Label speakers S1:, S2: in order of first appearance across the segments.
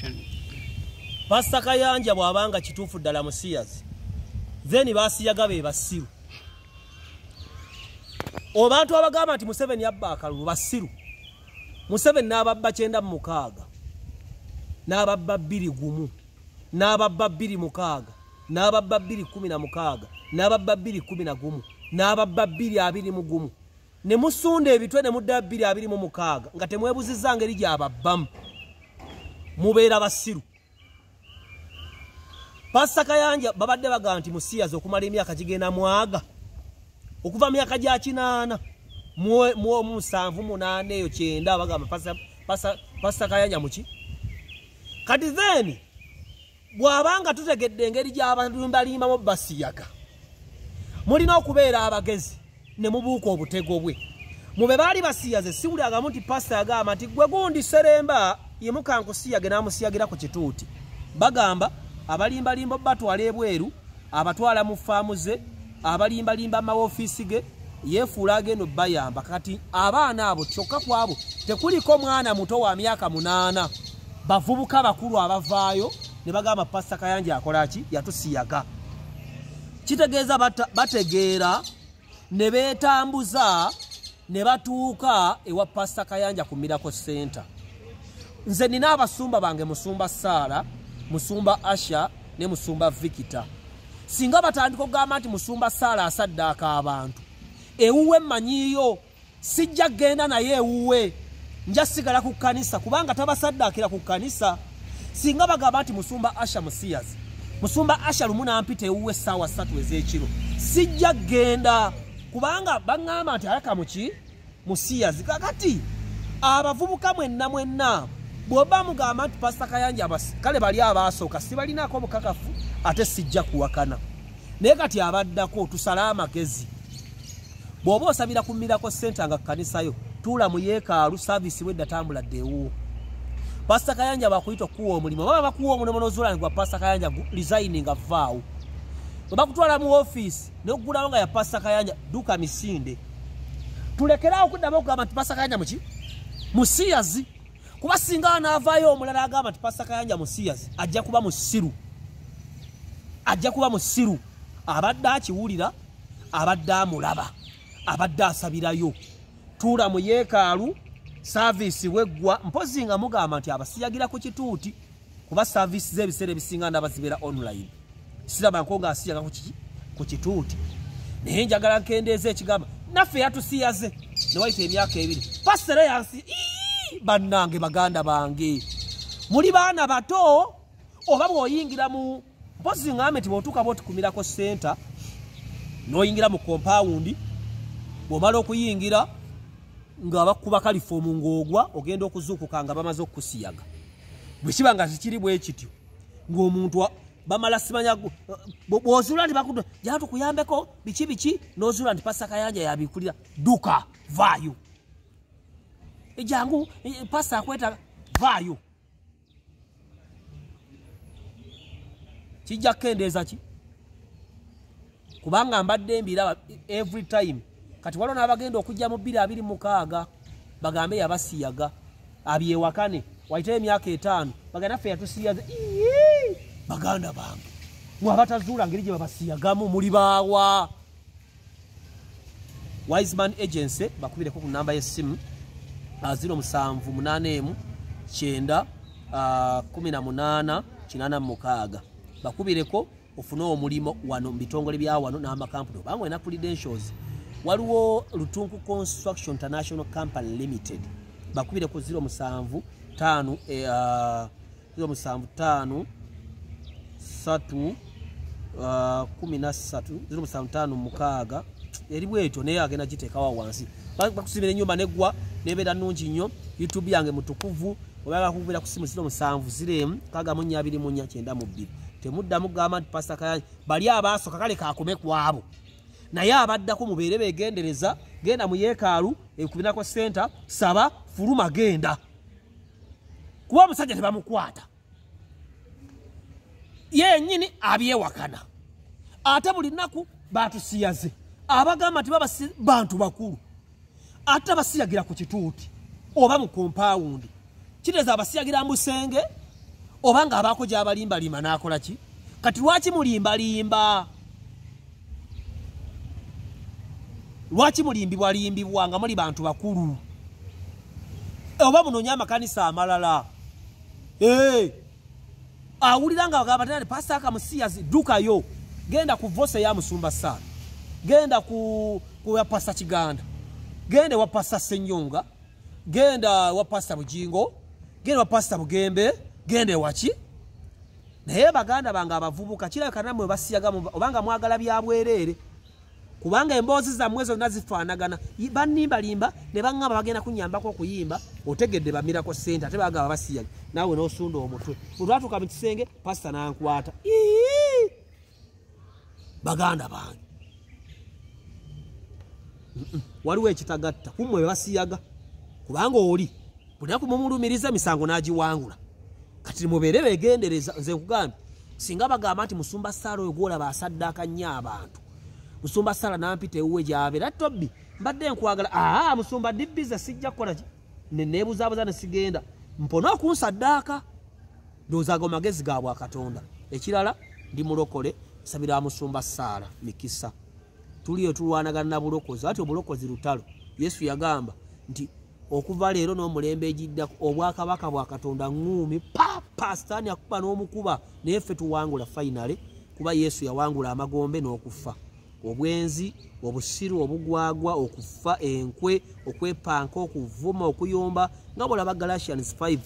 S1: instruction.
S2: Pastor Kayanja bwabanga kituufu ddala musiyazi. Then Asiyaga be basiru. Obantu abagamba nti Museveni yabba akalulu basiru. Museveni n'ababba 96. N'ababba 2 n'ababba 2 n'ababba 216 n'ababba 211 n'ababba 221 ne musunda ebitwe ne mudda 226 nga temwebuzizza ngeri gy'ababbamu mubeera basiru. Pastor Kayanja babadde bagamba nti musiyazi okumala emyaka gigenda mwaga okuva myaka gya 8 mu 7 8 eyo 9 bagamba Pastor Kayanja muki kati then bwabanga tutegedde engeri gy'abalimba mu Asiyaga mulina okubeera abagezi ne mubuuka obutego bwe mube baali basiyaze siwuli agamu nti pastor yagamba nti gwe gundi seremba yemukankusiyage n'amusiyagira ku kituuti bagamba abalimbalimba batwala ebweru abatwala mu faamu ze abalimbalimba amawofiisi ge yeefuula agenda bayamba kati abaana abo kyokka kwabo tekuliko mwana muto wa myaka 8 bavubuka bakulu abavaayo ne bagamba Pastor Kayanja akola ki yatusiyaga kitegeeza bategeera ne beetambuza ne batuuka ewa Pastor Kayanja ku Miracle Center. Nze nina abasumba bange Musumba Sara, Musumba Asha ne Musumba Vikita. Singa batandika okugamba nti Musumba Sara asaddaaka abantu ewuwe manyiyo sijja genda naye ewuwe nja sigala ku kanisa kubanga tabasaddaakira ku kanisa. Singa bagamba nti Musumba Asha musiyazi Musumba Asha lumu nampita ewuwe ssaawa 3 ez'ekiro sijja genda kubanga bangamba nti ayaka muki musiyazi. Kakati abavubuka mwenna bwoba mugamba nti Pastor Kayanja kale bali abasooka si balinaako obukakafu ate sijja kuwakana naye kati abaddako tusala amagezi bw'oba osabira ku Miracle Center nga kkanisayo tuula mu yeekaalu service wedda tambuladde ewuwo. Pastor Kayanja bakuyita okuwa omulimu baba bakuwa omulimu n'ozuula ngwa Pastor Kayanja resigning avaawo bakutwala mu office n'okugulawo nga ya Pastor Kayanja duka misinde tulekeraawo okuddamu okugamba nti Pastor Kayanja muki musiyazi kuba singa anaavaayo omulala agamba nti Pastor Kayanja musiyazi ajja kuba musiru abadde akiwulira abadde amulaba abadde asabirayo tuula mu yeekaalu service weggwa mpozi nga mugamba nti abasiyagira ku kituuti kuba service z'ebiseera ebisinga ndabazibeera online siraba nkonga asiyaga ku kituuti naye njagala nkendeeza ekigamba naffe yatusiyaze ne wayita emyaka 2 pasere yansi bannange baganda bange muli baana bato oba bw'oyingira mu mpozi ngambe nti bw'otuuka bw'oti ku Miracle Center n'oyingira mu compound bw'omala okuyingira nga bakuba kalifomu ng'ogwa ogenda okuzuukuka nga bamaze okusiyaga bwe kiba nga kikiri bwe kityo ng'omuntu bamala simanya bw'ozuula nti bakudde jala tukuyambeko biki n'ozuula nti Pastor Kayanja yabikulira duka vaayo ejangu Pastor akweta vaayo kijja kendeeza ki kubanga mbadde mbira every time kati waliwo n'abagenda okujja mu 226 bagambe yabasiyaga abyewakane wayitayo emyaka 5 baganda ffe yatusiyaze baganda bange mwabatazuula ngeri gye babasiyagamu muli baawa. Wiseman Agency bakubireko ku namba y'essimu 0781 9 18 bakubireko ofune omulimo wano mbitongole bya wano n'amakampuni bangwe na credentials. Waliwo Lutunku Construction International Company Limited bakubire ku 075 075 3 13 075 eri bweto naye agenda giteekawo wansi bakusibira ennyumba neggwa nebeera nnungi nnyo. YouTube yange mutukuvu oba bakubira ku simu 07 0 temuddamu gamba nti Pastor Kayanja bali abasooka kale kakome kwabo naye abaddako mubeere beegendereza genda mu yeekaalu ku Miracle Center saba fuluma genda kuba omusajja tebamukwata yennyini abyewakana ate buli nnaku batusiyaze abagamba nti bantu bakulu ate basiyagira ku kituuti oba mu compound kiteeza abasiyagira mbusenge obanga abako gyabalimba limba nakola ki kati lwaki mulimba limba lwaki mulimbibwa limbibwa nga muli bantu bakulu oba munonya amakanisa amalala awulira nga bagamba tani pastor akamusiyazi dukayo genda ku voice ya musumba sana genda ku ya pastor Kiganda genda wa pastor Senyonga genda wa pastor Bujingo genda wa pastor Bugembe gende waki naye baganda banga abavubuka kira kanamwe basiyaga obanga mwagala byabwerere kubanga emboozi za mwezo nazifaanagana banimba limba ne bangaba bagenda kunyambako okuyimba otegedde bamira ko center ate bagaba basiyaga nawe n'osunda omutwe olwatuka mu kisenge pastor nankwata baganda bange waliwo ekitagatta kumwe basiyaga kubanga oli buli akumumulumiriza misango nagiwangula kati mubeere begendereza nze nkugambye singa bagamba nti musumba Sala oyo gwolaba asaddaaka nnyo abantu musumba Sala nampita ewuwe gy'abeera tobbi mbadde nkwagala musumba dibbiza sijja kukola ki neneebuzaabuza ne sigenda mpona okunsaddaaka ndowoozaga magezi ga bwa Katonda ekirala ndi mulokole sabira musumba Sala mikisa tuliyo tulwanagana na bulokozi ati obulokozi lutalo Yesu yagamba nti okuva leero n'omulembe ejidda obwakabaka bwa Katonda ngumi pasitani akuba n'omukuba neffe tuwangula finally kuba Yesu yawangula amagombe n'okufa obwenzi obusiru obugwagwa okufa enkwe okwepanka okuvuma okuyomba nga bolaba Galatians 5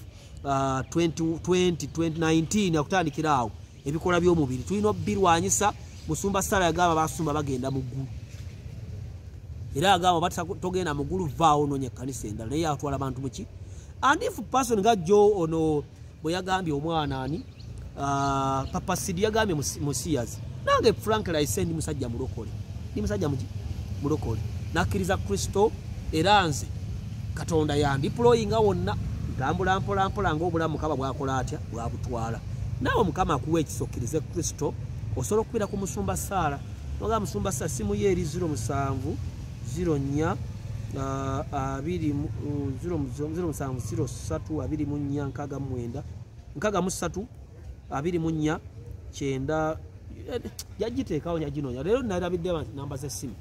S2: 2019 akutandikira awo ebikola by'omubiri tulina obbirwanyisa musumba Sala yagamba basumba bagenda mu ggulu era agamba batasa togenda mu ggulu vaawo nonye kanisa endala naye atwala abantu muki and if person nga Joe ono bwe yagambye omwana ani Papa Sidi yagambye musiyazi nange Frank Lysen ndi musajja mulokole ndi musajja muki mulokole nakkiriza Kristo era nze Katonda yandiployinga wonna ntambula mpola ng'obulamu Mukama bwakola atya bwabutwala nawe Mukama akuwa ekisokkirize Kristo osobola okubira ku musumba Sala noga musumba Sala simu ye eri 07 04 9 yagiteekawo nyaginonya leero nalabidde namba z'essimu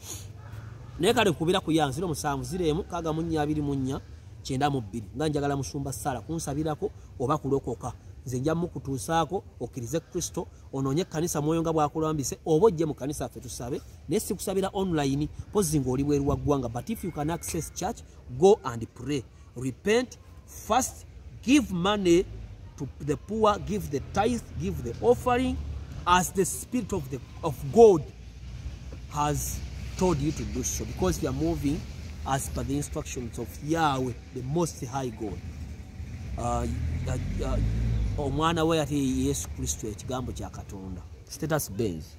S2: naye kale kubira ku yansi 07 04 nga njagala musumba Sala kunsabirako oba kulokoka nze nja mukutuusaako okkirize Kristo onoonye kanisa mwoyo nga bwakulambise oba ojje mu kanisa ffe tusabe naye si kusabira online pozi ng'oli bweru wa ggwanga but if you can access church go and pray repent fast give money to the poor give the tithe give the offering as the Spirit of God has told you to do so because you are moving as per the instructions of Yahweh the Most High God omwana we ate Yesu Kristo ekigambo kya Katonda status based